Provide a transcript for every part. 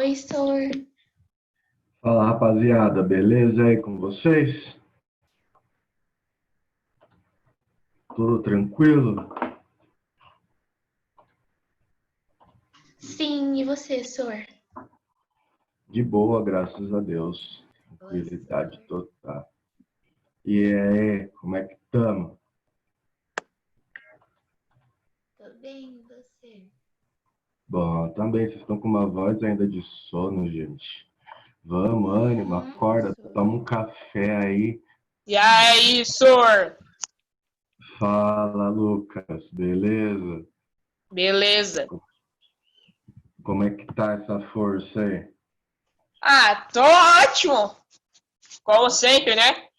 Oi, Sor. Fala, rapaziada, beleza aí com vocês? Tudo tranquilo? Sim, e você, Sor? De boa, graças a Deus. Boa, Tranquilidade Sor. total. E aí, como é que estamos? Tô bem, e você? Bom, também vocês estão com uma voz ainda de sono, gente. Vamos, ânimo, acorda, Sor. toma um café aí. E aí, senhor? Fala, Lucas, beleza? Beleza. Como é que tá essa força aí? Ah, tô ótimo. Como sempre, né?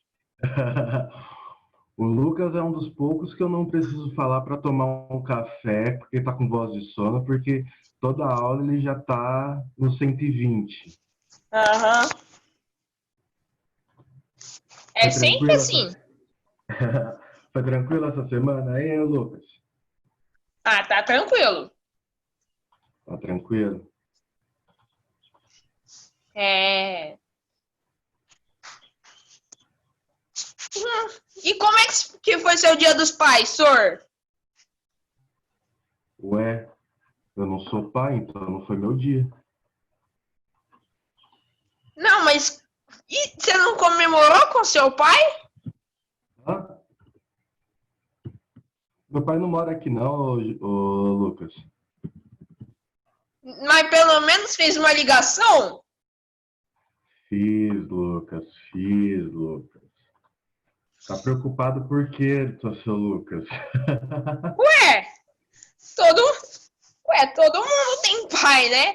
O Lucas é um dos poucos que eu não preciso falar para tomar um café, porque está com voz de sono, porque toda aula ele já está no 120. Aham. É Foi sempre tranquilo essa... assim. Foi tranquilo essa semana aí, Lucas? Ah, tá tranquilo. Tá tranquilo? É. E como é que foi seu dia dos pais, senhor? Ué, eu não sou pai, então não foi meu dia. Não, mas e você não comemorou com seu pai? Hã? Meu pai não mora aqui não, ô Lucas. Mas pelo menos fez uma ligação? Fiz, Lucas, fiz, Lucas. Tá preocupado por quê, seu Lucas? Ué, todo, todo mundo tem pai, né?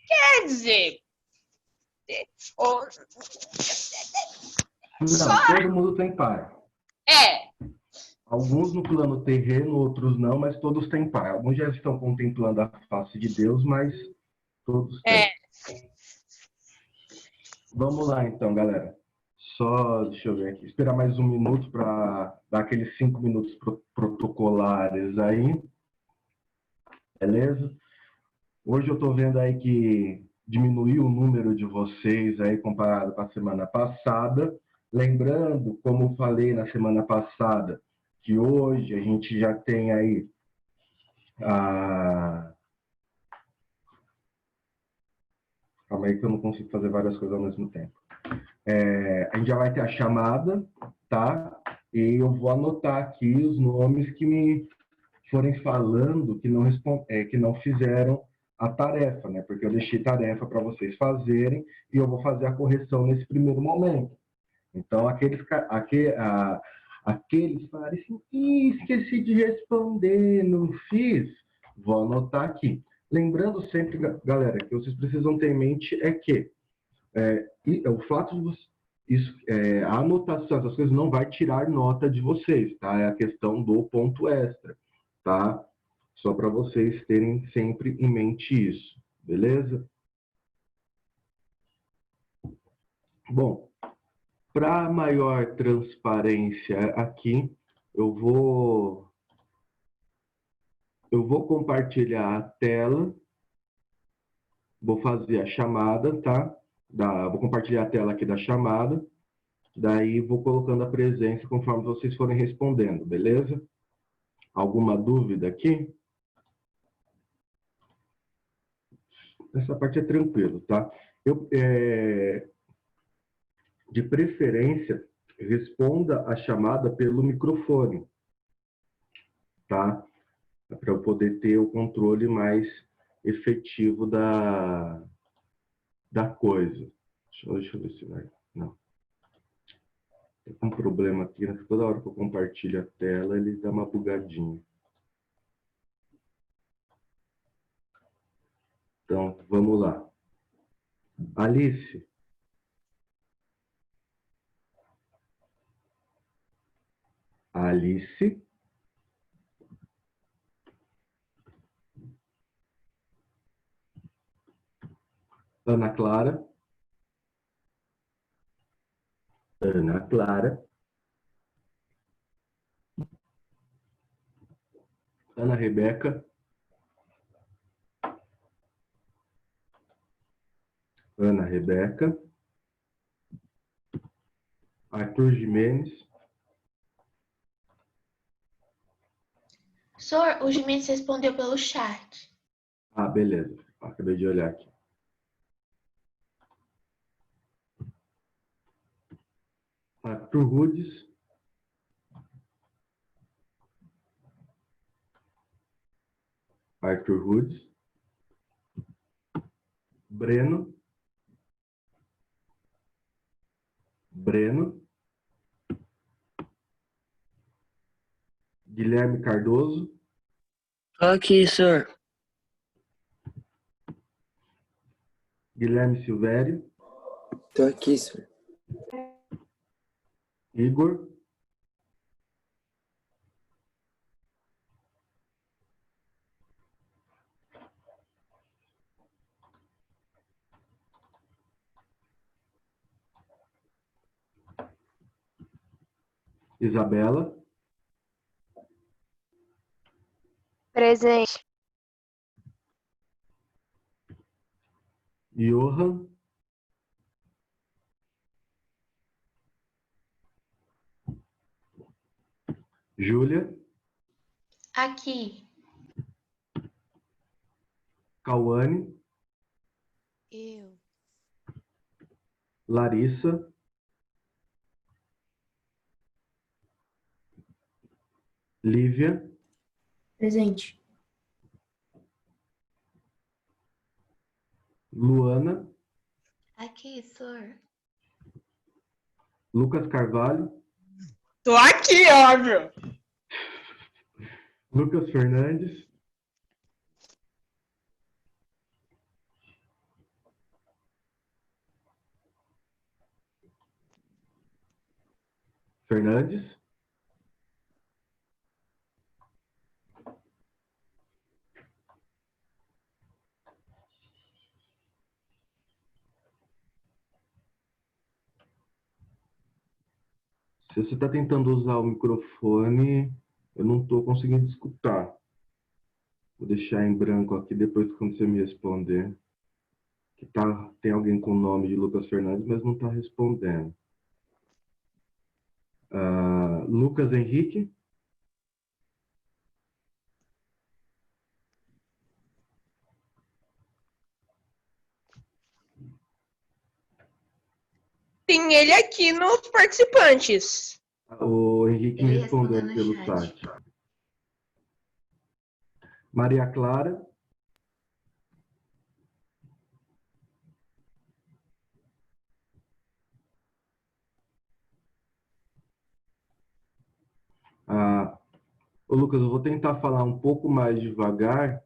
Quer dizer, ou- só Não, todo mundo tem pai. é. Alguns no plano terreno, outros não, mas todos têm pai. Alguns já estão contemplando a face de Deus, mas todos É. têm. Vamos lá então, galera. Só, deixa eu ver aqui, esperar mais um minuto para dar aqueles 5 minutos protocolares aí, beleza? Hoje eu estou vendo aí que diminuiu o número de vocês aí comparado com a semana passada. Lembrando, como eu falei na semana passada, que hoje a gente já tem aí a... Calma aí que eu não consigo fazer várias coisas ao mesmo tempo. A gente já vai ter a chamada, tá? E eu vou anotar aqui os nomes que me forem falando que não fizeram a tarefa, né? Porque eu deixei tarefa para vocês fazerem e eu vou fazer a correção nesse primeiro momento. Então, aqueles falarem assim, esqueci de responder, não fiz, vou anotar aqui. Lembrando sempre, galera, que vocês precisam ter em mente é que o fato de vocês, a anotação, essas coisas não vai tirar nota de vocês, tá? É a questão do ponto extra, tá? Só para vocês terem sempre em mente isso, beleza? Bom, para maior transparência aqui, eu vou, eu vou compartilhar a tela, vou fazer a chamada, tá? Vou compartilhar a tela aqui da chamada, daí vou colocando a presença conforme vocês forem respondendo, beleza? Alguma dúvida aqui? Essa parte é tranquilo, tá? De preferência, responda a chamada pelo microfone, tá? Para eu poder ter o controle mais efetivo da coisa. Deixa eu ver se vai. Não. Tem um problema aqui, né? Toda hora que eu compartilho a tela, ele dá uma bugadinha. Então, vamos lá. Alice, Alice, Ana Clara, Ana Clara, Ana Rebeca, Ana Rebeca. Arthur Jimenez. Senhor, o Jimenez respondeu pelo chat. Ah, beleza. Acabei de olhar aqui. Arthur Rudes. Arthur Rudes. Breno. Breno. Guilherme Cardoso. Aqui, senhor. Guilherme Silvério. Tô aqui, senhor. Igor. Isabela. Presente. Johan. Júlia. Aqui. Cauane. Eu. Larissa. Lívia. Presente. Luana. Aqui, senhor. Lucas Carvalho. Tô aqui, óbvio. Lucas Fernandes. Fernandes. Se você está tentando usar o microfone, eu não estou conseguindo escutar. Vou deixar em branco aqui depois quando você me responder. Que tem alguém com o nome de Lucas Fernandes, mas não está respondendo. Lucas Henrique. Tem ele aqui nos participantes. O Henrique me Ele respondeu respondeu no pelo chat. site. Maria Clara. Ô Lucas, eu vou tentar falar um pouco mais devagar.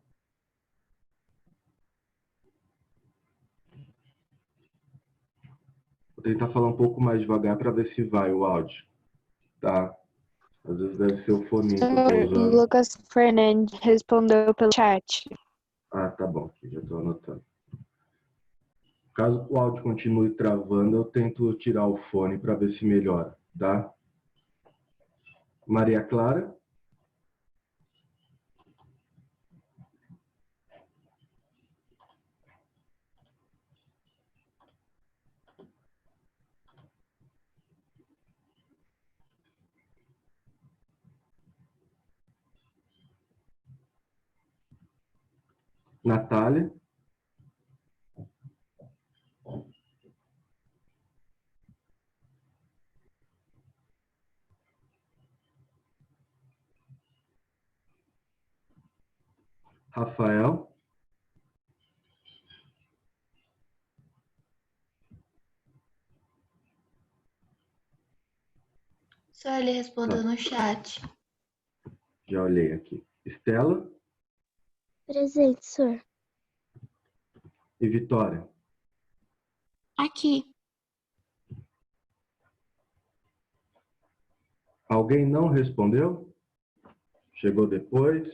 Vou tentar falar um pouco mais devagar para ver se vai o áudio. Tá? Às vezes deve ser o fone que eu estou usando. Lucas Fernandes respondeu pelo chat. Ah, tá bom. Aqui já estou anotando. Caso o áudio continue travando, eu tento tirar o fone para ver se melhora. Tá? Maria Clara. Natália. Rafael. Senhor, ele respondeu no chat. Já olhei aqui. Estela Presente, senhor. e Vitória. Aqui. Alguém não respondeu? Chegou depois?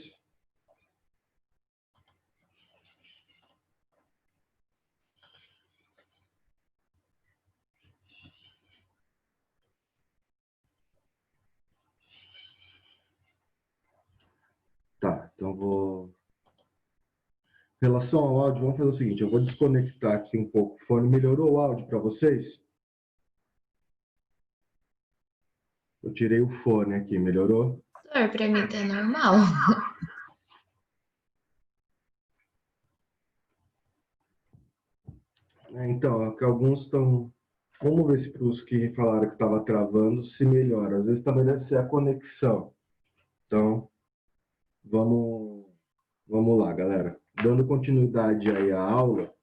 Tá, então vou relação ao áudio, vamos fazer o seguinte, eu vou desconectar aqui um pouco o fone. Melhorou o áudio para vocês? Eu tirei o fone aqui, melhorou? Sir, pra mim tá normal. Então, é que alguns estão... Vamos ver se para os que falaram que estava travando, se melhora. Às vezes também deve ser a conexão. Então, vamos lá, galera. Dando continuidade aí à aula,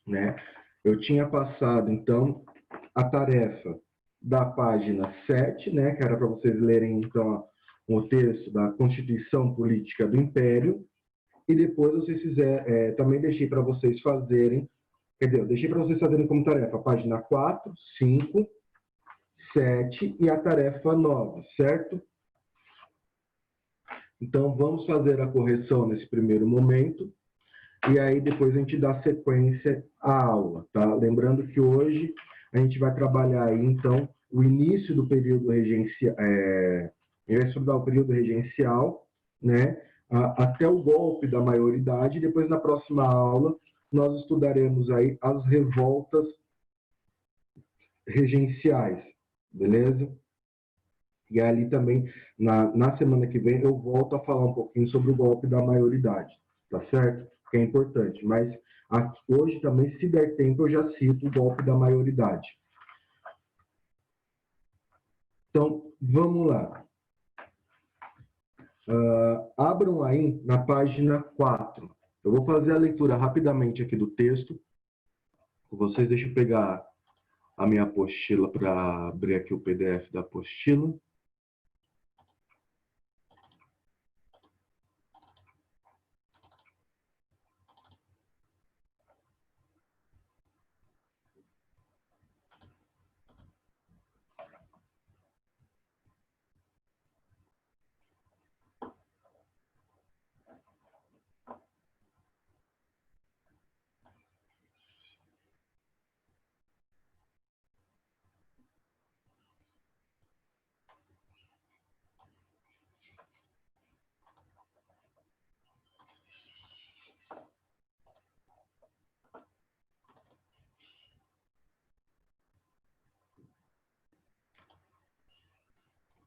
né? Eu tinha passado, então, a tarefa da página 7, né? Que era para vocês lerem, então, o texto da Constituição Política do Império. E depois, vocês também deixei para vocês fazerem, quer dizer, eu deixei para vocês fazerem como tarefa a página 4, 5, 7 e a tarefa 9, certo? Então, vamos fazer a correção nesse primeiro momento. E aí, depois a gente dá sequência à aula, tá? Lembrando que hoje a gente vai trabalhar aí, então, o início do período regencial, vai estudar o período regencial, né? Até o golpe da maioridade. Depois, na próxima aula, nós estudaremos aí as revoltas regenciais, beleza? E ali também, na semana que vem, eu volto a falar um pouquinho sobre o golpe da maioridade, tá certo? Que é importante, mas aqui, hoje também, se der tempo, eu já cito o golpe da maioridade. Então, vamos lá. Abram aí na página 4. Eu vou fazer a leitura rapidamente aqui do texto. Vocês deixem eu pegar a minha apostila para abrir aqui o PDF da apostila.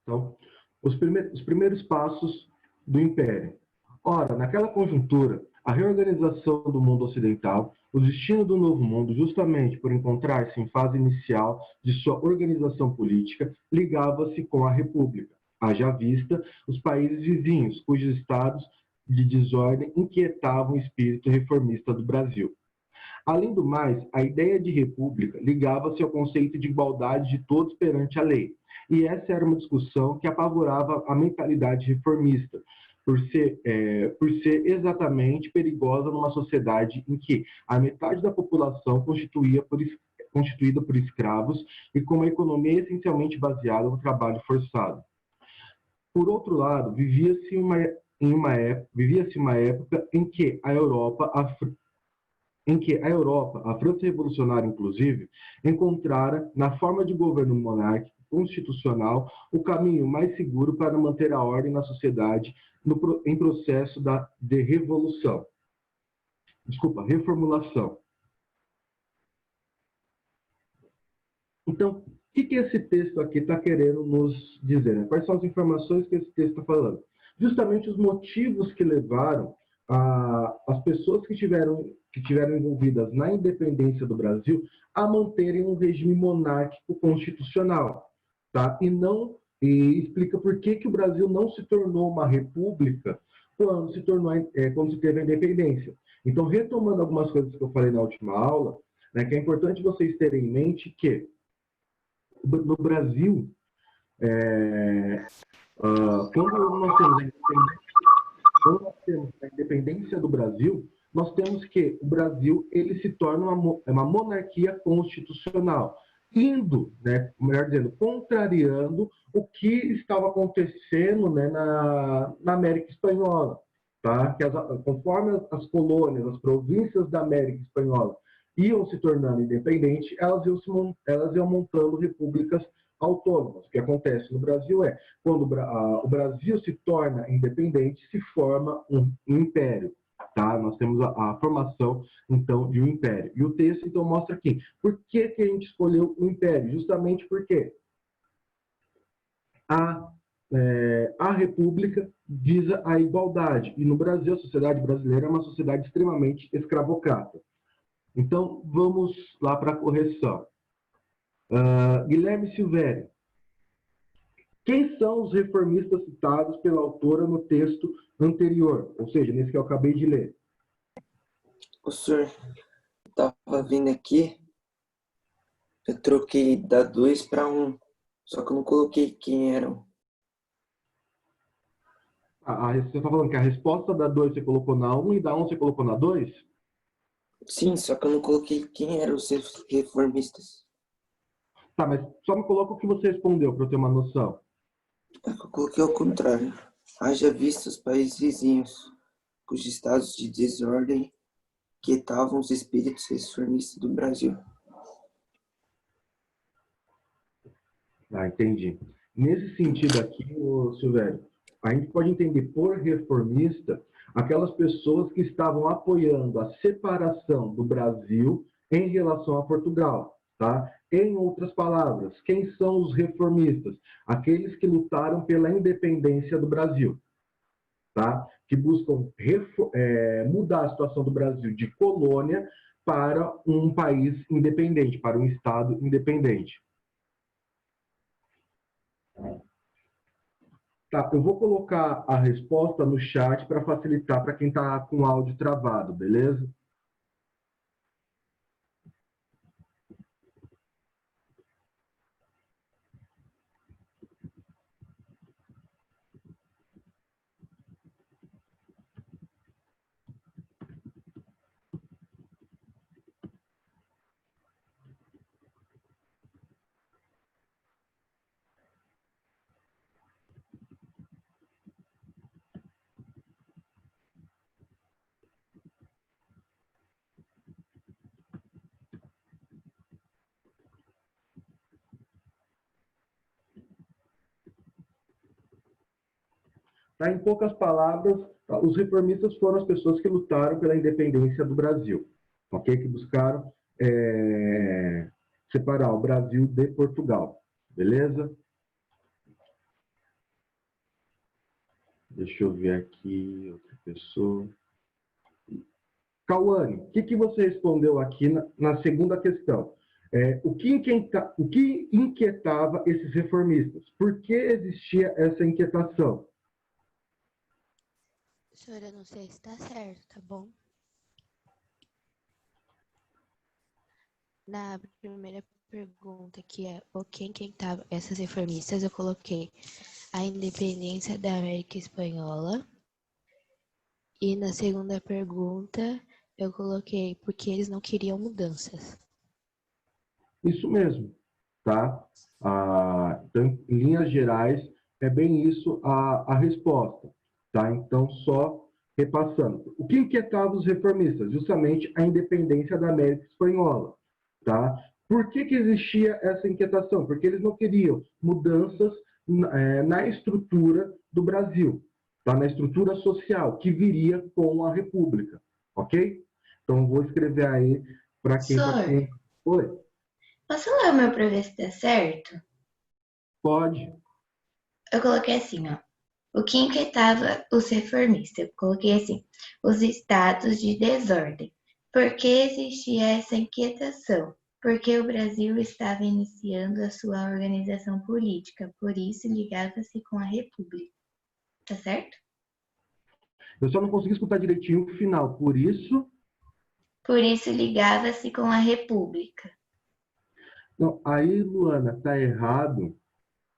Então, os primeiros passos do Império. Ora, naquela conjuntura, a reorganização do mundo ocidental, o destino do Novo Mundo, justamente por encontrar-se em fase inicial de sua organização política, ligava-se com a República. Haja vista os países vizinhos, cujos estados de desordem inquietavam o espírito reformista do Brasil. Além do mais, a ideia de república ligava-se ao conceito de igualdade de todos perante a lei. E essa era uma discussão que apavorava a mentalidade reformista, por ser exatamente perigosa numa sociedade em que a metade da população constituída por escravos e com uma economia essencialmente baseada no trabalho forçado. Por outro lado, vivia-se uma época em que a Europa, a França revolucionária inclusive, encontrara, na forma de governo monárquico constitucional, o caminho mais seguro para manter a ordem na sociedade em processo de reformulação. Então, o que esse texto aqui está querendo nos dizer? Né? Quais são as informações que esse texto está falando? Justamente os motivos que levaram as pessoas que tiveram envolvidas na independência do Brasil a manterem um regime monárquico constitucional, tá? E explica por que o Brasil não se tornou uma república quando se teve a independência. Então, retomando algumas coisas que eu falei na última aula, né, que é importante vocês terem em mente que no Brasil, quando nós temos a independência do Brasil, nós temos que o Brasil ele se torna uma monarquia constitucional, melhor dizendo, contrariando o que estava acontecendo, né, na América Espanhola, tá? Que conforme as colônias, as províncias da América Espanhola iam se tornando independentes, elas iam montando repúblicas autônomas. O que acontece no Brasil quando o Brasil se torna independente, se forma um império, tá? Nós temos a formação, então, de um império. E o texto, então, mostra aqui. Por que que a gente escolheu o império? Justamente porque a república visa a igualdade. E no Brasil, a sociedade brasileira é uma sociedade extremamente escravocrata. Então, vamos lá para a correção. Guilherme Silvério. Quem são os reformistas citados pela autora no texto anterior? Ou seja, nesse que eu acabei de ler. O senhor estava vindo aqui, eu troquei da 2 para 1, só que eu não coloquei quem eram. Você está falando que a resposta da 2 você colocou na 1 e da 1 você colocou na 2? Sim, só que eu não coloquei quem eram os reformistas. Tá, mas só me coloca o que você respondeu para eu ter uma noção. É que eu coloquei ao contrário. Haja vista os países vizinhos, cujos estados de desordem quietavam os espíritos reformistas do Brasil. Entendi. Nesse sentido aqui, Silvério, a gente pode entender por reformista aquelas pessoas que estavam apoiando a separação do Brasil em relação a Portugal, tá? Em outras palavras, quem são os reformistas? Aqueles que lutaram pela independência do Brasil, tá? Que buscam mudar a situação do Brasil de colônia para um país independente, para um Estado independente. Tá, eu vou colocar a resposta no chat para facilitar para quem está com o áudio travado, beleza? Tá, em poucas palavras, os reformistas foram as pessoas que lutaram pela independência do Brasil, ok? Que buscaram separar o Brasil de Portugal, beleza? Deixa eu ver aqui outra pessoa. Cauane, o que você respondeu aqui na segunda questão? O que inquietava esses reformistas? Por que existia essa inquietação? Senhora, eu não sei se tá certo, tá bom? Na primeira pergunta, que é o que inquietava essas reformistas, eu coloquei a independência da América Espanhola. E na segunda pergunta, eu coloquei porque eles não queriam mudanças. Isso mesmo, tá? Então, em linhas gerais, é bem isso a resposta, tá? Então, só repassando. O que inquietava os reformistas? Justamente a independência da América Espanhola, tá? Por que existia essa inquietação? Porque eles não queriam mudanças na estrutura do Brasil, tá? Na estrutura social, que viria com a República, ok? Então, vou escrever aí para quem está com... Oi? Posso ler o meu pra ver se tá certo? Pode. Eu coloquei assim, ó. O que inquietava os reformistas? Eu coloquei assim, os estados de desordem. Por que existia essa inquietação? Porque o Brasil estava iniciando a sua organização política, por isso ligava-se com a República. Tá certo? Eu só não consegui escutar direitinho o final. Por isso... Por isso ligava-se com a República. Não, aí, Luana, tá errado,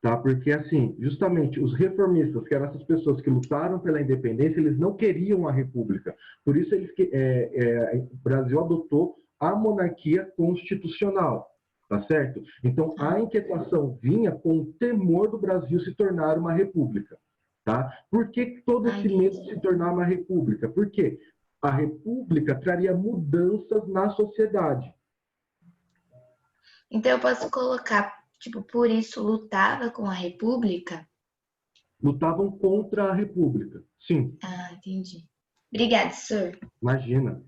tá? Porque, assim, justamente os reformistas, que eram essas pessoas que lutaram pela independência, eles não queriam a república. Por isso, o Brasil adotou a monarquia constitucional, tá certo? Então, a inquietação vinha com o temor do Brasil se tornar uma república, tá? Por que todo esse medo de se tornar uma república? Porque a república traria mudanças na sociedade. Então eu posso colocar, tipo, por isso lutava com a República? Lutavam contra a República, sim. Ah, entendi. Obrigada, senhor. Imagina.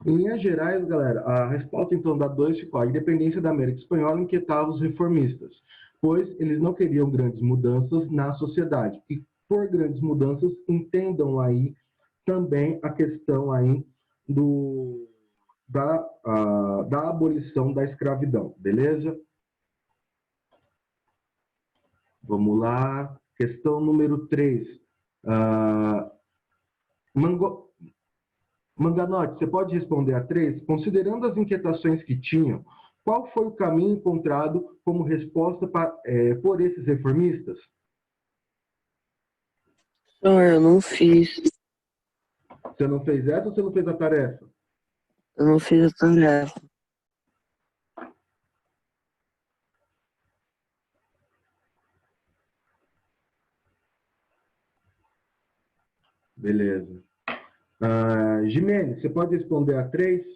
Em linhas gerais, galera, a resposta então da 2 ficou: a independência da América Espanhola inquietava os reformistas, pois eles não queriam grandes mudanças na sociedade. E por grandes mudanças, entendam aí também a questão aí da abolição da escravidão, beleza? Vamos lá. Questão número 3. Manganotti, você pode responder a 3? Considerando as inquietações que tinham, qual foi o caminho encontrado como resposta por esses reformistas? Senhor, eu não fiz. Você não fez essa ou você não fez a tarefa? Eu não fiz a tarefa. Beleza. Gimene, você pode responder a 3?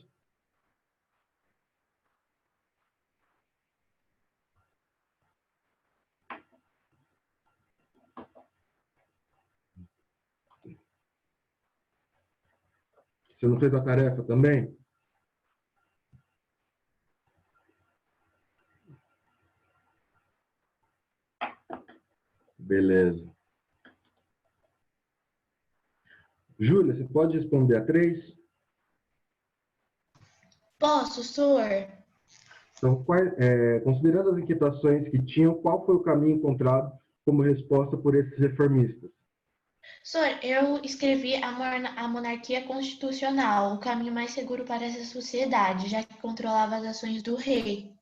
Você não fez a tarefa também? Beleza. Júlia, você pode responder a 3? Posso, senhor? Então, considerando as inquietações que tinham, qual foi o caminho encontrado como resposta por esses reformistas? Senhor, eu escrevi a monarquia constitucional, o caminho mais seguro para essa sociedade, já que controlava as ações do rei.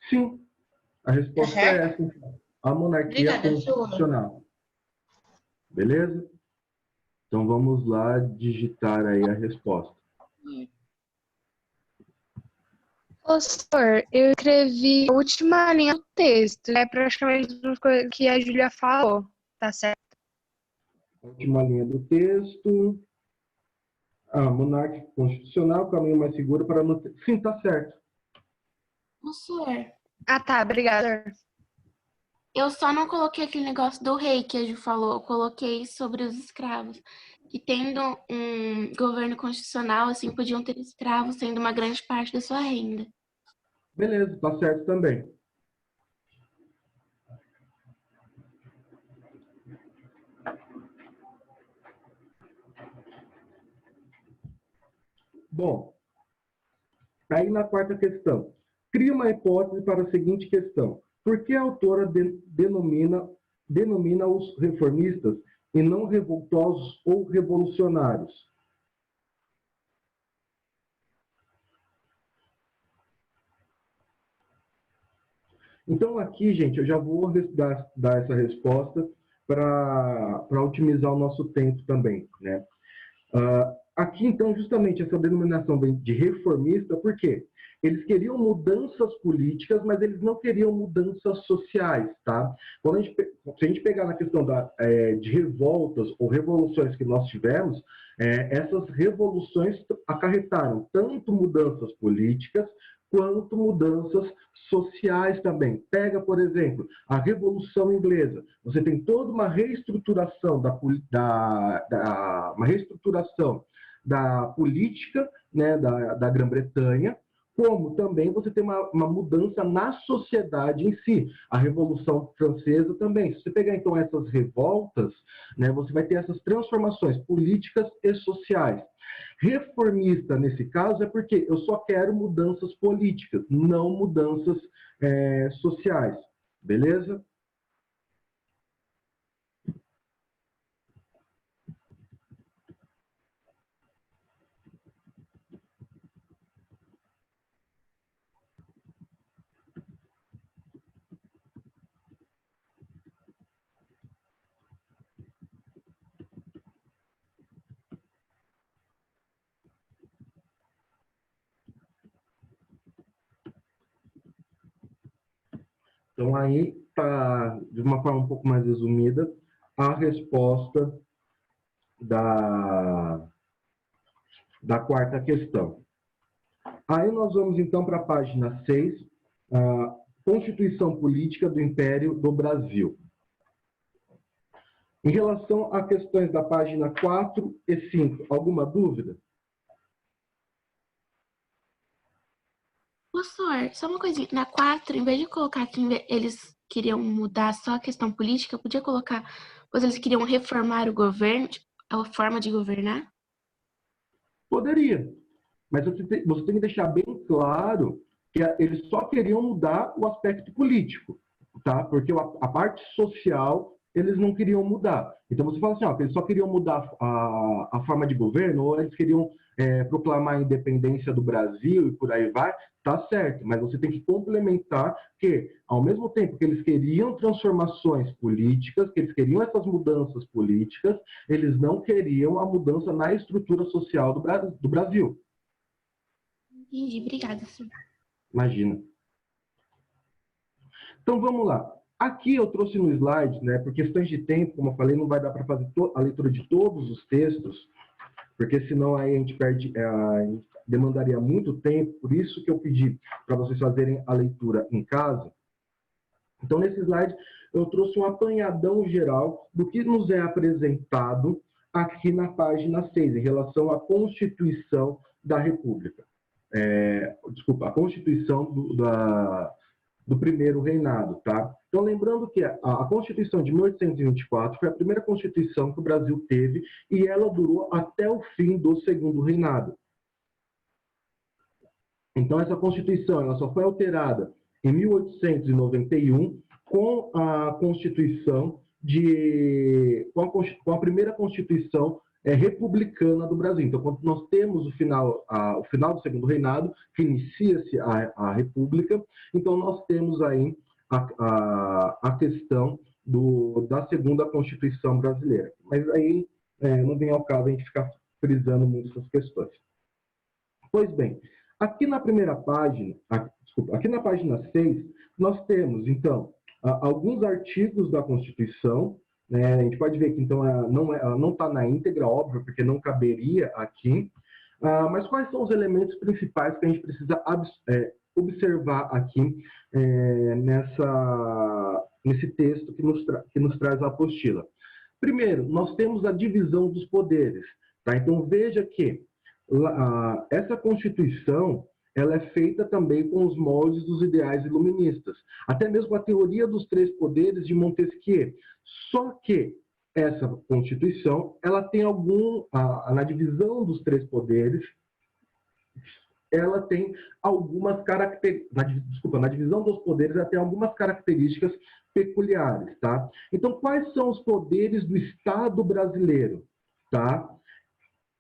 Sim, a Tá resposta é certo? essa, então. A monarquia Obrigada, senhor. constitucional. Beleza? Então vamos lá digitar aí a resposta. Ô, senhor, eu escrevi a última linha do texto. É praticamente uma coisa que a Júlia falou. Tá certo? Última linha do texto. Monarquia constitucional, caminho mais seguro para manter. Sim, tá certo. Ô, senhor, Ah, tá. Obrigada. eu só não coloquei aquele negócio do rei que a Ju falou. Eu coloquei sobre os escravos. Que tendo um governo constitucional, assim, podiam ter escravos sendo uma grande parte da sua renda. Beleza, tá certo também. Bom, aí na quarta questão. Cria uma hipótese para a seguinte questão. Por que a autora denomina os reformistas e não revoltosos ou revolucionários? Então, aqui, gente, eu já vou dar essa resposta para otimizar o nosso tempo também, né? Aqui, então, justamente essa denominação de reformista, por quê? Eles queriam mudanças políticas, mas eles não queriam mudanças sociais, tá? Se a gente pegar na questão de revoltas ou revoluções que nós tivemos, essas revoluções acarretaram tanto mudanças políticas quanto mudanças sociais também. Pega, por exemplo, a Revolução Inglesa. Você tem toda uma reestruturação uma reestruturação da política, né, da Grã-Bretanha, como também você tem uma mudança na sociedade em si. A Revolução Francesa também. Se você pegar, então, essas revoltas, né, você vai ter essas transformações políticas e sociais. Reformista, nesse caso, é porque eu só quero mudanças políticas, não mudanças sociais. Beleza? Então, aí está, de uma forma um pouco mais resumida, a resposta da quarta questão. Aí nós vamos, então, para a página 6, a Constituição Política do Império do Brasil. Em relação a questões da página 4 e 5, alguma dúvida? Professor, só uma coisinha. Na 4, em vez de colocar que eles queriam mudar só a questão política, podia colocar, pois eles queriam reformar o governo, tipo, a forma de governar? Poderia, mas você tem que deixar bem claro que eles só queriam mudar o aspecto político, tá? Porque a parte social eles não queriam mudar. Então você fala assim, ó, que eles só queriam mudar a forma de governo, ou eles queriam proclamar a independência do Brasil e por aí vai, tá certo, mas você tem que complementar que, ao mesmo tempo que eles queriam transformações políticas, que eles queriam essas mudanças políticas, eles não queriam a mudança na estrutura social do Brasil. Entendi, obrigada, senhor. Imagina. Então vamos lá. Aqui eu trouxe no slide, né, por questões de tempo, como eu falei, não vai dar para fazer a leitura de todos os textos, porque senão aí a gente demandaria muito tempo, por isso que eu pedi para vocês fazerem a leitura em casa. Então, nesse slide, eu trouxe um apanhadão geral do que nos é apresentado aqui na página 6, em relação à Constituição da República. Desculpa, a Constituição do primeiro reinado, tá? Então, lembrando que a Constituição de 1824 foi a primeira Constituição que o Brasil teve e ela durou até o fim do segundo reinado. Então, essa Constituição ela só foi alterada em 1891 com a Constituição com a primeira Constituição republicana do Brasil. Então, quando nós temos o final do segundo reinado, que inicia-se a República, então nós temos aí a questão da segunda Constituição brasileira. Mas aí não vem ao caso a gente ficar frisando muito essas questões. Pois bem, aqui na primeira página, aqui na página 6, nós temos, então, alguns artigos da Constituição, né? A gente pode ver que, então, ela não está na íntegra, óbvio, porque não caberia aqui, mas quais são os elementos principais que a gente precisa observar aqui nesse texto que nos traz a apostila? Primeiro, nós temos a divisão dos poderes, tá? Então, veja que essa Constituição ela é feita também com os moldes dos ideais iluministas, até mesmo a teoria dos três poderes de Montesquieu. Só que essa Constituição, ela tem na divisão dos três poderes, ela tem algumas características, na divisão dos poderes, ela tem algumas características peculiares, tá? Então, quais são os poderes do Estado brasileiro, tá?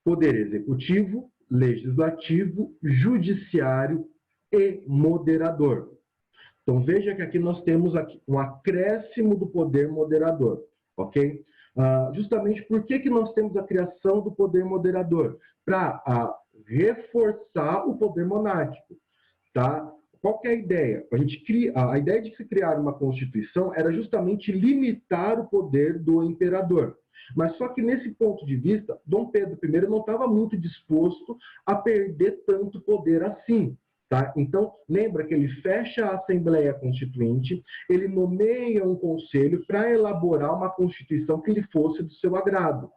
Poder executivo, legislativo, judiciário e moderador. Então, veja que aqui nós temos um acréscimo do poder moderador, ok? Justamente por que nós temos a criação do poder moderador? Para reforçar o poder monárquico, tá? Qual que é a ideia? A ideia de se criar uma Constituição era justamente limitar o poder do imperador. Mas só que nesse ponto de vista, Dom Pedro I não estava muito disposto a perder tanto poder assim. Tá? Então, lembra que ele fecha a Assembleia Constituinte, ele nomeia um conselho para elaborar uma Constituição que lhe fosse do seu agrado.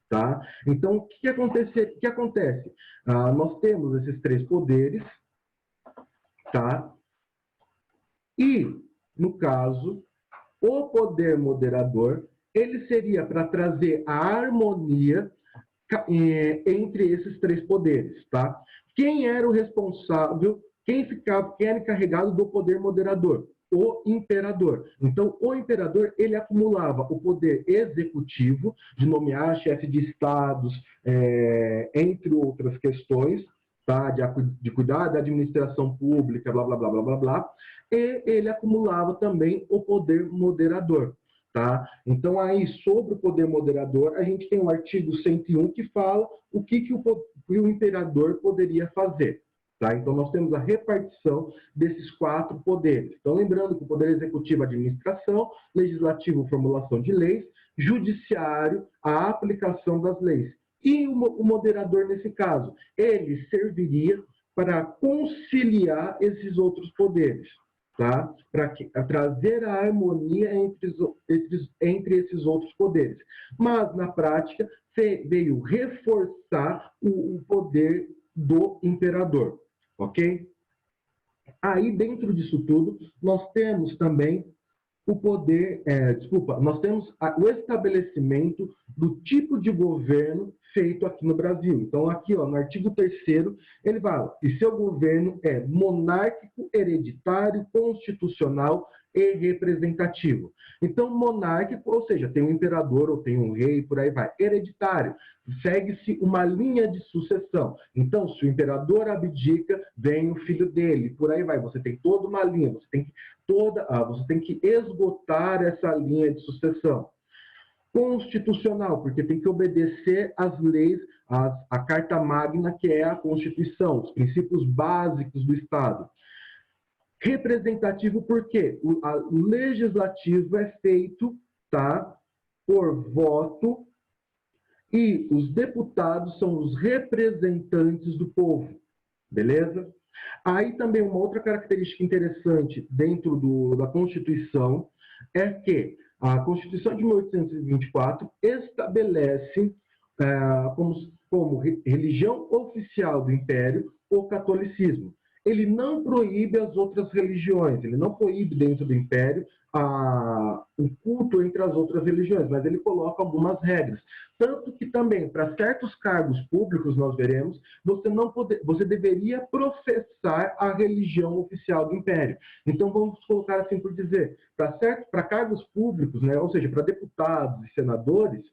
Tá? Então, o que acontece? Nós temos esses três poderes, tá? E, no caso, o poder moderador, ele seria para trazer a harmonia entre esses três poderes, tá? Quem era o responsável, quem era encarregado do poder moderador? O imperador. Então, o imperador, ele acumulava o poder executivo, de nomear chefe de estados, entre outras questões, tá? De cuidar da administração pública, blá, blá, blá, blá, blá, blá, e ele acumulava também o poder moderador. Tá? Então, aí, sobre o poder moderador, a gente tem o artigo 101 que fala o que o imperador poderia fazer. Tá? Então, nós temos a repartição desses 4 poderes. Então, lembrando que o poder executivo, administração, legislativo, formulação de leis, judiciário, a aplicação das leis. E o moderador, nesse caso, ele serviria para conciliar esses outros poderes, tá? Para trazer a harmonia entre esses outros poderes. Mas, na prática, veio reforçar o poder do imperador. Ok? Aí, dentro disso tudo, nós temos também o poder, nós temos o estabelecimento do tipo de governo feito aqui no Brasil. Então, aqui, ó, no artigo 3º, ele fala que seu governo é monárquico, hereditário, constitucional e representativo. Então, monárquico, ou seja, tem um imperador ou tem um rei, por aí vai. Hereditário, segue-se uma linha de sucessão. Então, se o imperador abdica, vem o filho dele, por aí vai. Você tem toda uma linha, você tem que esgotar essa linha de sucessão. Constitucional, porque tem que obedecer às leis, à Carta Magna, que é a Constituição, os princípios básicos do Estado. Representativo, porque o legislativo é feito, tá, por voto, e os deputados são os representantes do povo, beleza? Aí também uma outra característica interessante dentro da Constituição é que a Constituição de 1824 estabelece como religião oficial do Império o catolicismo. Ele não proíbe as outras religiões, ele não proíbe dentro do Império o culto entre as outras religiões, mas ele coloca algumas regras. Tanto que também, para certos cargos públicos, nós veremos, você deveria professar a religião oficial do Império. Então, vamos colocar assim por dizer, para cargos públicos, né, ou seja, para deputados e senadores,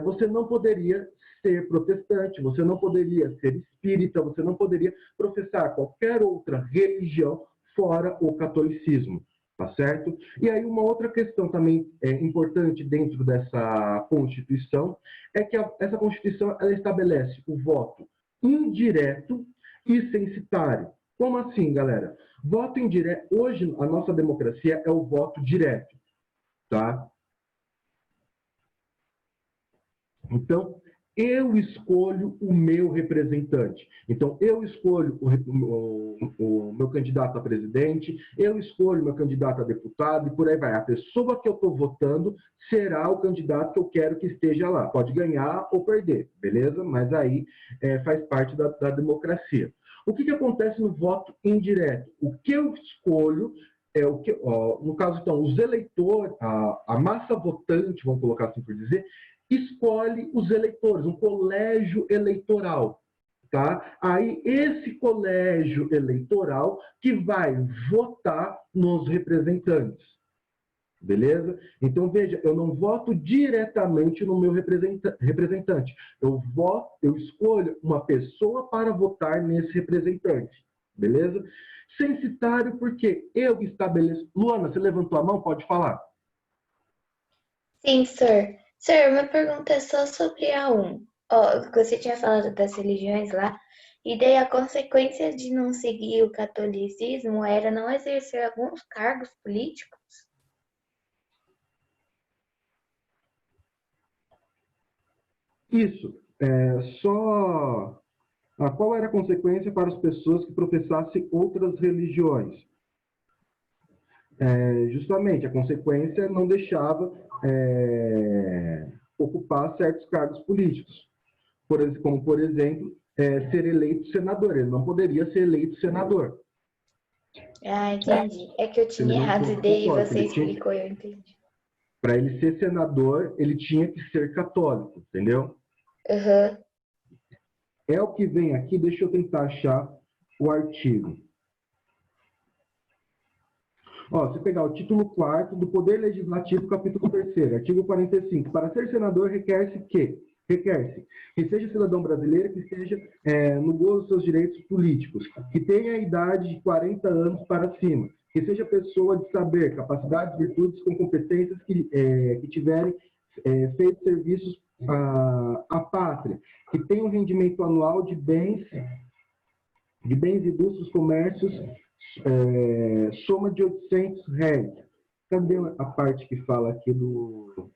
você não poderia ser protestante, você não poderia ser espírita, você não poderia professar qualquer outra religião fora o catolicismo, tá certo? E aí uma outra questão também importante dentro dessa Constituição é que essa Constituição ela estabelece o voto indireto e censitário. Como assim, galera? Voto indireto, hoje a nossa democracia é o voto direto, tá? Então, eu escolho o meu representante. Então, eu escolho o meu candidato a presidente, eu escolho o meu candidato a deputado, e por aí vai. A pessoa que eu estou votando será o candidato que eu quero que esteja lá. Pode ganhar ou perder, beleza? Mas aí faz parte da democracia. O que acontece no voto indireto? O que eu escolho é o que, no caso, então, os eleitores, a massa votante, vamos colocar assim por dizer, escolhe os eleitores, um colégio eleitoral, tá? Aí esse colégio eleitoral que vai votar nos representantes, beleza? Então veja, eu não voto diretamente no meu representante, eu escolho uma pessoa para votar nesse representante, beleza? Censitário porque eu estabeleço. Luana, você levantou a mão? Pode falar. Sim, senhor. Senhor, uma pergunta é só sobre a 1. Você tinha falado das religiões lá, e daí a consequência de não seguir o catolicismo era não exercer alguns cargos políticos? Isso. Qual era a consequência para as pessoas que professassem outras religiões? Justamente, a consequência não deixava ocupar certos cargos políticos. Como, por exemplo, ser eleito senador. Ele não poderia ser eleito senador. Ah, entendi. É que eu tinha errado, e daí você explicou e eu entendi. Para ele ser senador, ele tinha que ser católico, entendeu? Uhum. É o que vem aqui, deixa eu tentar achar o artigo. Se pegar o título 4º do Poder Legislativo, capítulo 3º, artigo 45, para ser senador requer-se que seja cidadão brasileiro, que esteja no gozo dos seus direitos políticos, que tenha a idade de 40 anos para cima, que seja pessoa de saber, capacidades, virtudes, com competências que tiverem feito serviços à pátria, que tenha um rendimento anual de bens de bens, indústrias, comércios, soma de R$ 800. Cadê a parte que fala aqui do...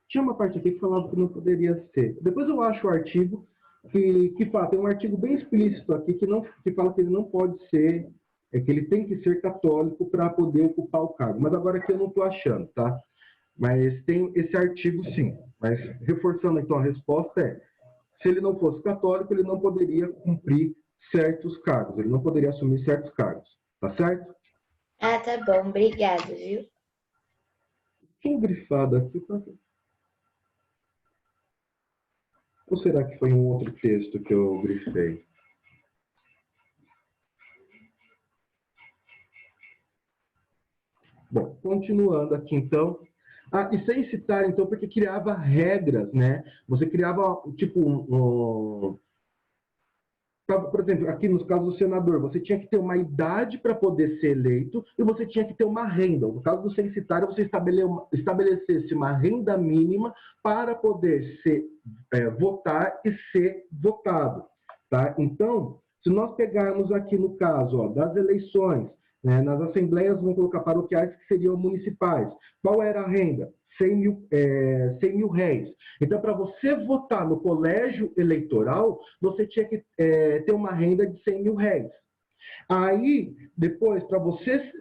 Tinha uma parte aqui que falava que não poderia ser. Depois eu acho o artigo que fala, tem um artigo bem explícito aqui que fala que ele não pode ser, que ele tem que ser católico para poder ocupar o cargo. Mas agora aqui eu não estou achando, tá? Mas tem esse artigo sim. Mas reforçando então a resposta se ele não fosse católico, ele não poderia cumprir certos cargos, ele não poderia assumir certos cargos, tá certo? Ah, tá bom, obrigado, viu? Tinha grifado aqui, ou será que foi um outro texto que eu grifei? Bom, continuando aqui então. E sem citar, então, porque criava regras, né? Você criava, tipo, por exemplo, aqui nos casos do senador, você tinha que ter uma idade para poder ser eleito e você tinha que ter uma renda. No caso do censitário, você estabelecesse uma renda mínima para poder votar e ser votado. Tá? Então, se nós pegarmos aqui no caso das eleições, né, nas assembleias, vamos colocar paroquiais que seriam municipais. Qual era a renda? 100 mil réis. Então, para você votar no colégio eleitoral, você tinha que ter uma renda de 100 mil réis. Aí, depois, para você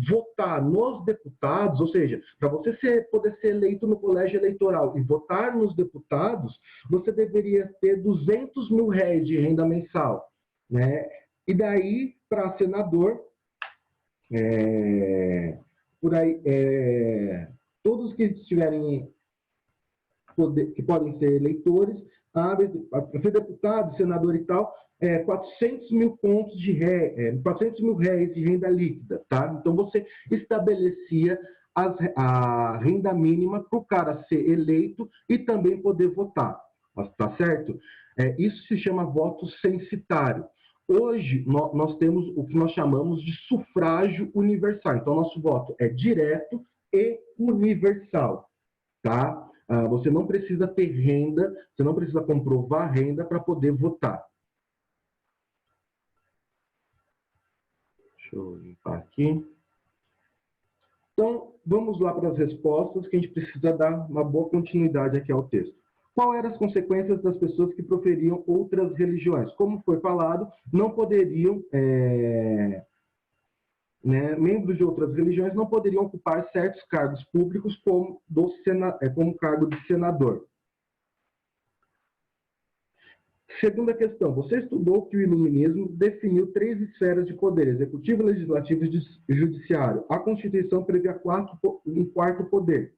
votar nos deputados, ou seja, para você poder ser eleito no colégio eleitoral e votar nos deputados, você deveria ter 200 mil réis de renda mensal, né? E daí, para senador, por aí, todos que estiverem, que podem ser eleitores, para ser deputado, senador e tal, 400 mil pontos de 400 mil réis de renda líquida, tá? Então, você estabelecia a renda mínima para o cara ser eleito e também poder votar, tá certo? Isso se chama voto censitário. Hoje, nós temos o que nós chamamos de sufrágio universal. Então, nosso voto é direto e universal, tá? Você não precisa ter renda, você não precisa comprovar renda para poder votar. Deixa eu limpar aqui. Então, vamos lá para as respostas, que a gente precisa dar uma boa continuidade aqui ao texto. Quais eram as consequências das pessoas que proferiam outras religiões? Como foi falado, não poderiam, membros de outras religiões não poderiam ocupar certos cargos públicos como cargo de senador. Segunda questão, você estudou que o iluminismo definiu 3 esferas de poder, executivo, legislativo e judiciário. A Constituição prevê um quarto poder.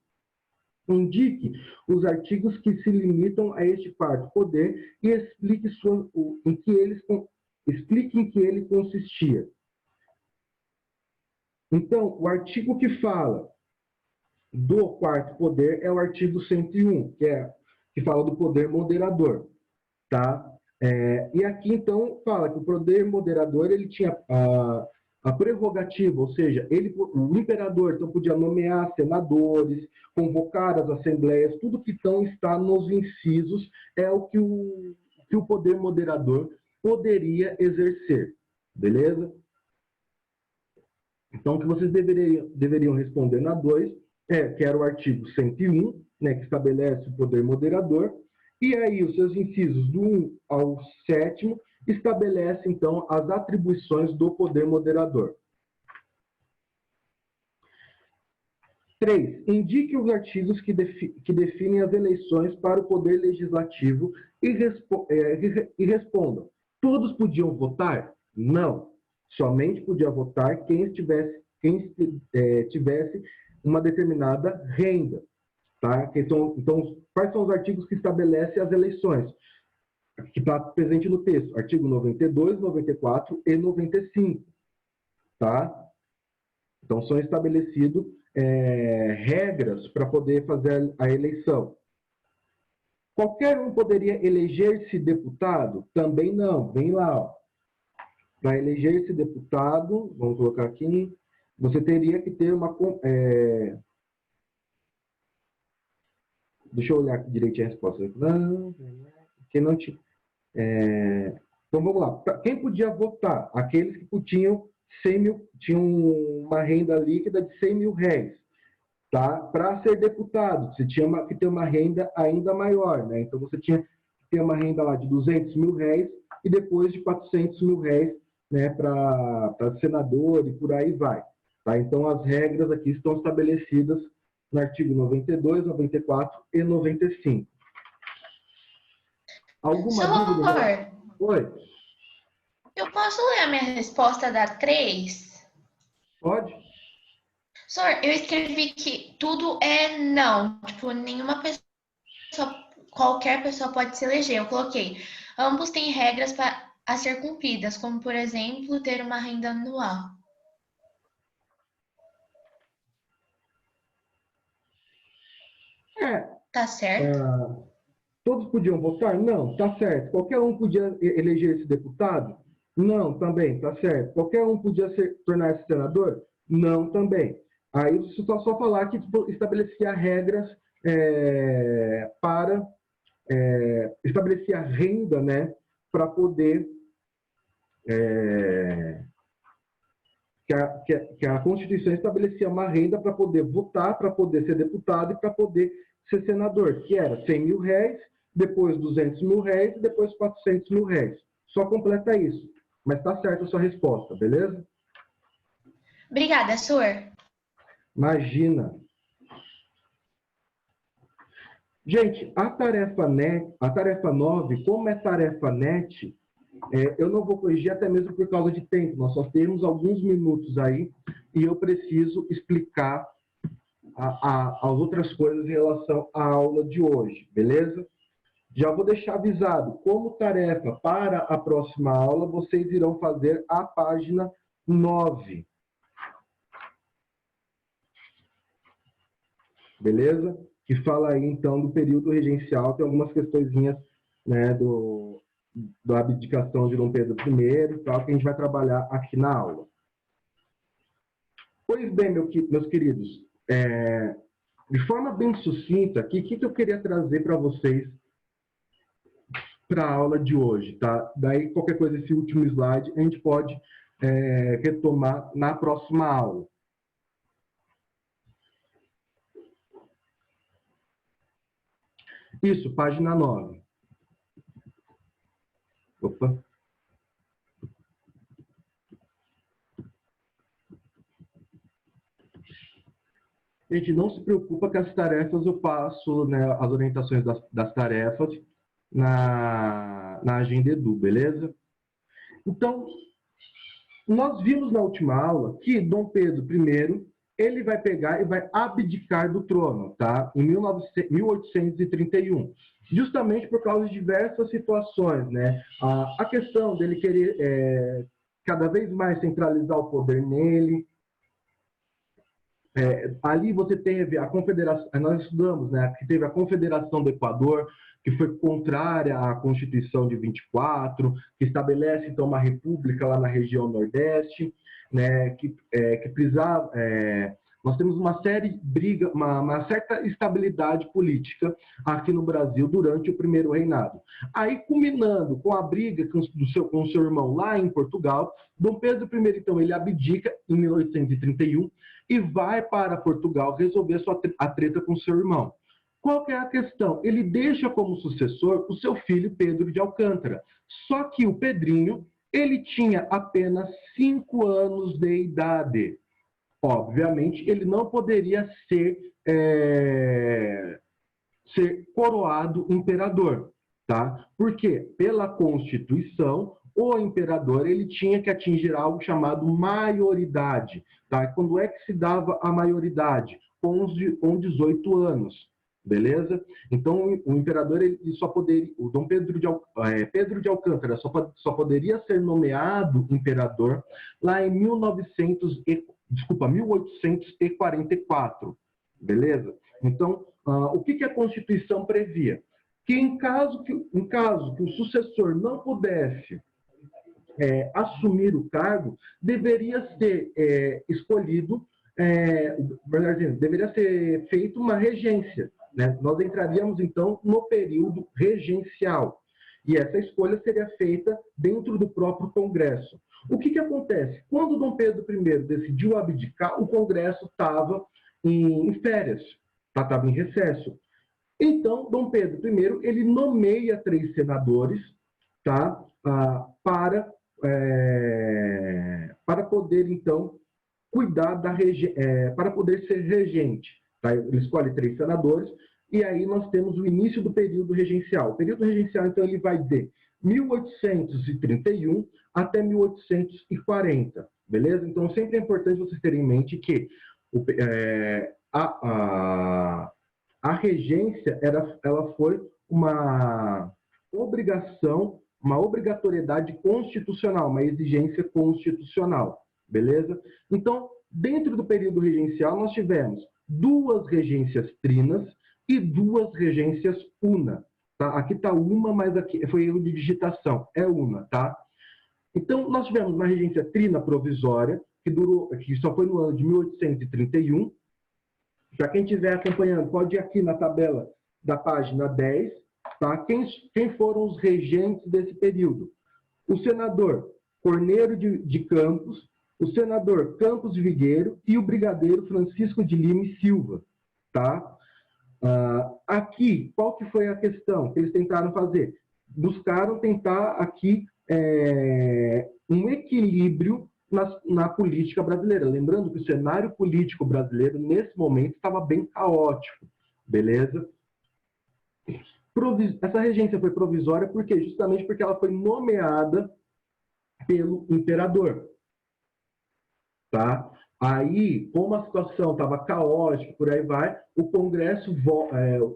Indique os artigos que se limitam a este quarto poder e explique em que ele consistia. Então, o artigo que fala do quarto poder é o artigo 101, que fala do poder moderador. Tá? E aqui, então, fala que o poder moderador ele tinha a prerrogativa, ou seja, o imperador então, podia nomear senadores, convocar as assembleias, tudo que então está nos incisos é o que o poder moderador poderia exercer, beleza? Então, o que vocês deveriam responder na 2 que era o artigo 101, né, que estabelece o poder moderador, e aí os seus incisos do 1 ao 7º estabelece, então, as atribuições do poder moderador. 3. Indique os artigos que definem as eleições para o poder legislativo e respondam. Todos podiam votar? Não. Somente podia votar quem tivesse uma determinada renda. Tá? Então, quais são os artigos que estabelecem as eleições? Que está presente no texto, artigo 92, 94 e 95. Tá? Então, são estabelecidas regras para poder fazer a eleição. Qualquer um poderia eleger-se deputado? Também não. Vem lá. Para eleger-se deputado, vamos colocar aqui, você teria que ter Deixa eu olhar aqui direitinho a resposta. Não, quem não tinha. Então vamos lá. Quem podia votar? Aqueles que tinham 100 mil, tinham uma renda líquida de 100 mil réis. Tá? Para ser deputado, você tinha que ter uma renda ainda maior, né? Então você tinha que ter uma renda lá de 200 mil réis e depois de 400 mil réis, né, para senador e por aí vai. Tá? Então as regras aqui estão estabelecidas no artigo 92, 94 e 95. Alguma dúvida? Senhor, Oi, eu posso ler a minha resposta da 3? pode? Senhor, eu escrevi que tudo é não. Tipo, nenhuma pessoa, qualquer pessoa pode se eleger. Eu coloquei. Ambos têm regras a ser cumpridas, como, por exemplo, ter uma renda anual. Tá certo? Todos podiam votar? Não, tá certo. Qualquer um podia eleger esse deputado? Não, também, tá certo. Qualquer um podia tornar-se senador? Não, também. Aí só falar que estabelecia regras para estabelecer a renda, né, para poder que a Constituição estabelecia uma renda para poder votar, para poder ser deputado e para poder ser senador, que era 100 mil réis, depois 200 mil réis e depois 400 mil réis. Só completa isso. Mas está certa a sua resposta, beleza? Obrigada, senhor. Imagina. Gente, a tarefa 9, como é tarefa NET, eu não vou corrigir até mesmo por causa de tempo. Nós só temos alguns minutos aí e eu preciso explicar as outras coisas em relação à aula de hoje, beleza? Já vou deixar avisado, como tarefa para a próxima aula, vocês irão fazer a página 9. Beleza? Que fala aí, então, do período regencial, tem algumas questõezinhas, né, da abdicação de Dom Pedro I, tal, que a gente vai trabalhar aqui na aula. Pois bem, meus queridos, de forma bem sucinta, o que eu queria trazer para vocês para a aula de hoje, tá? Daí, qualquer coisa, esse último slide, a gente pode retomar na próxima aula. Isso, página 9. Opa. Gente, não se preocupa que as tarefas eu passo, né, as orientações das tarefas na agenda Edu, beleza? Então, nós vimos na última aula que Dom Pedro I, ele vai pegar e vai abdicar do trono, tá? Em 1831. Justamente por causa de diversas situações, né? A questão dele querer cada vez mais centralizar o poder nele. Ali você teve a confederação, nós estudamos, né, que teve a Confederação do Equador, que foi contrária à Constituição de 24, que estabelece, então, uma república lá na região Nordeste, né, que precisava... nós temos uma série de briga, uma certa estabilidade política aqui no Brasil durante o primeiro reinado. Aí, culminando com a briga com o seu irmão lá em Portugal, Dom Pedro I, então, ele abdica em 1831 e vai para Portugal resolver a treta com seu irmão. Qual que é a questão? Ele deixa como sucessor o seu filho Pedro de Alcântara. Só que o Pedrinho, ele tinha apenas 5 anos de idade. Obviamente, ele não poderia ser coroado imperador, tá? Por quê? Pela Constituição, o imperador ele tinha que atingir algo chamado maioridade, tá? Quando é que se dava a maioridade? Com 18 anos, beleza? Então, o imperador ele só poderia, o Dom Pedro de Alcântara só poderia ser nomeado imperador lá em 1844, beleza? Então, o que a Constituição previa? Que em caso que o sucessor não pudesse assumir o cargo, deveria ser escolhido, deveria ser feita uma regência, né? Nós entraríamos, então, no período regencial. E essa escolha seria feita dentro do próprio Congresso. O que acontece? Quando Dom Pedro I decidiu abdicar, o Congresso estava em férias, estava em recesso. Então, Dom Pedro I, ele nomeia 3 senadores, tá? Para poder, então, cuidar para poder ser regente. Tá? Ele escolhe 3 senadores, e aí nós temos o início do período regencial. O período regencial, então, ele vai de 1831 até 1840, beleza? Então, sempre é importante vocês terem em mente que a regência ela foi uma obrigação, uma obrigatoriedade constitucional, uma exigência constitucional, beleza? Então, dentro do período regencial, nós tivemos 2 regências trinas e 2 regências una. Tá? Aqui está uma, mas aqui foi erro de digitação, é una, tá? Então, nós tivemos uma regência trina provisória, que só foi no ano de 1831. Para quem estiver acompanhando, pode ir aqui na tabela da página 10, tá? Quem foram os regentes desse período? O senador Corneiro de Campos, o senador Campos de Vigueiro e o brigadeiro Francisco de Lima e Silva, tá? Aqui, qual que foi a questão que eles tentaram fazer? Buscaram tentar aqui um equilíbrio na política brasileira. Lembrando que o cenário político brasileiro, nesse momento, estava bem caótico, beleza? Essa regência foi provisória porque justamente porque ela foi nomeada pelo imperador, tá? Aí, como a situação estava caótica, por aí vai, o Congresso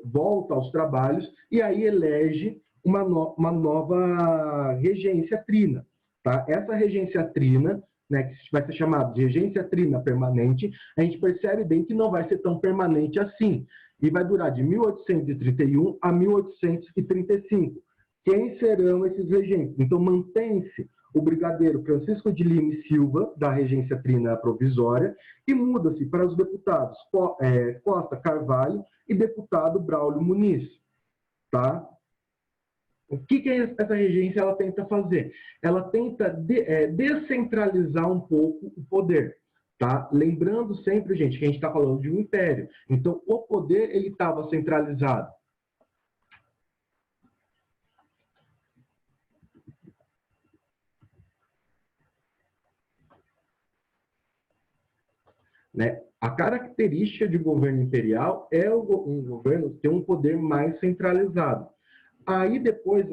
volta aos trabalhos e aí elege uma nova regência trina, tá? Essa regência trina, né, que vai ser chamada de regência trina permanente, a gente percebe bem que não vai ser tão permanente assim, e vai durar de 1831 a 1835. Quem serão esses regentes? Então, mantém-se o brigadeiro Francisco de Lima e Silva, da regência trina provisória, e muda-se para os deputados Costa Carvalho e deputado Braulio Muniz, tá? O que essa regência ela tenta fazer? Ela tenta descentralizar um pouco o poder, tá? Lembrando sempre, gente, que a gente está falando de um império. Então, o poder ele estava centralizado. Né? A característica de governo imperial é um governo ter um poder mais centralizado. Aí depois,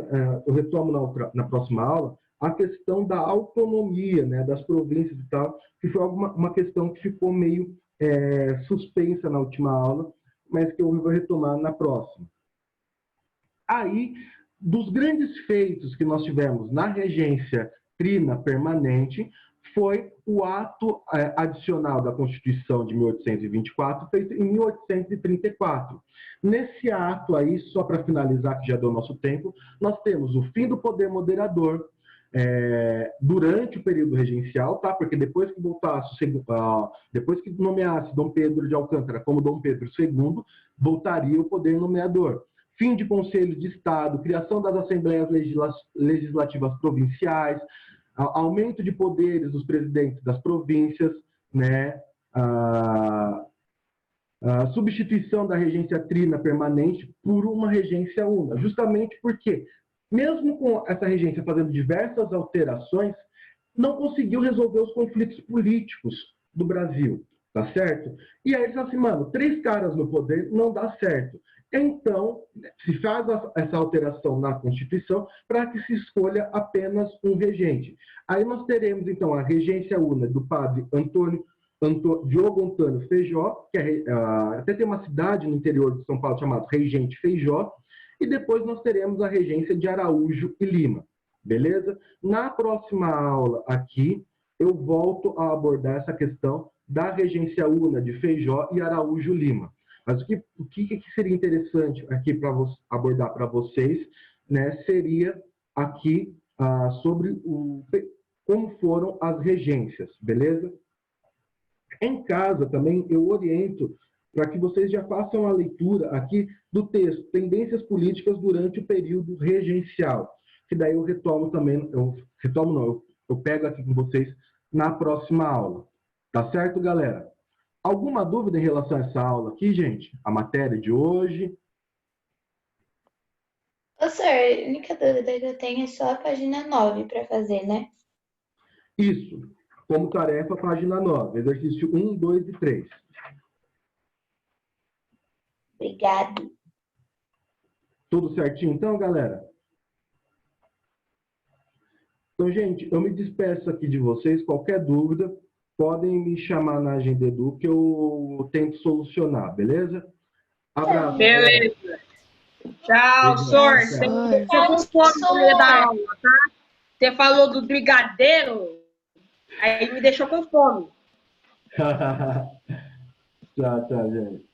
eu retomo na próxima aula, a questão da autonomia, né, das províncias e tal, que foi uma questão que ficou meio suspensa na última aula, mas que eu vou retomar na próxima. Aí, dos grandes feitos que nós tivemos na regência trina permanente, foi o ato adicional da Constituição de 1824, feito em 1834. Nesse ato aí, só para finalizar, que já deu nosso tempo, nós temos o fim do poder moderador durante o período regencial, tá? Porque depois que nomeasse Dom Pedro de Alcântara como Dom Pedro II, voltaria o poder nomeador. Fim de Conselho de Estado, criação das Assembleias Legislativas Provinciais, aumento de poderes dos presidentes das províncias, né? A substituição da regência trina permanente por uma regência una, justamente porque, mesmo com essa regência fazendo diversas alterações, não conseguiu resolver os conflitos políticos do Brasil, tá certo? E aí eles falam assim, mano, 3 caras no poder não dá certo. Então, se faz essa alteração na Constituição para que se escolha apenas um regente. Aí nós teremos, então, a regência una do padre Diogo Antônio Feijó, que até tem uma cidade no interior de São Paulo chamada Regente Feijó, e depois nós teremos a regência de Araújo e Lima, beleza? Na próxima aula aqui, eu volto a abordar essa questão da regência una de Feijó e Araújo Lima. Mas o que seria interessante aqui para abordar para vocês, né, seria aqui sobre como foram as regências, beleza? Em casa também eu oriento para que vocês já façam a leitura aqui do texto, Tendências Políticas durante o período regencial, que daí eu retomo também, eu pego aqui com vocês na próxima aula. Tá certo, galera? Alguma dúvida em relação a essa aula aqui, gente? A matéria de hoje? Professor, a única dúvida que eu tenho é só a página 9 para fazer, né? Isso. Como tarefa, página 9, exercício 1, 2 e 3. Obrigado. Tudo certinho então, galera? Então, gente, eu me despeço aqui de vocês. Qualquer dúvida, podem me chamar na Agenda Edu que eu tento solucionar, beleza? Abraço. Beleza. Tchau, Sor. Você me deixou com fome no meio da aula, tá? Você falou do brigadeiro, aí me deixou com fome. Tchau, tchau, gente.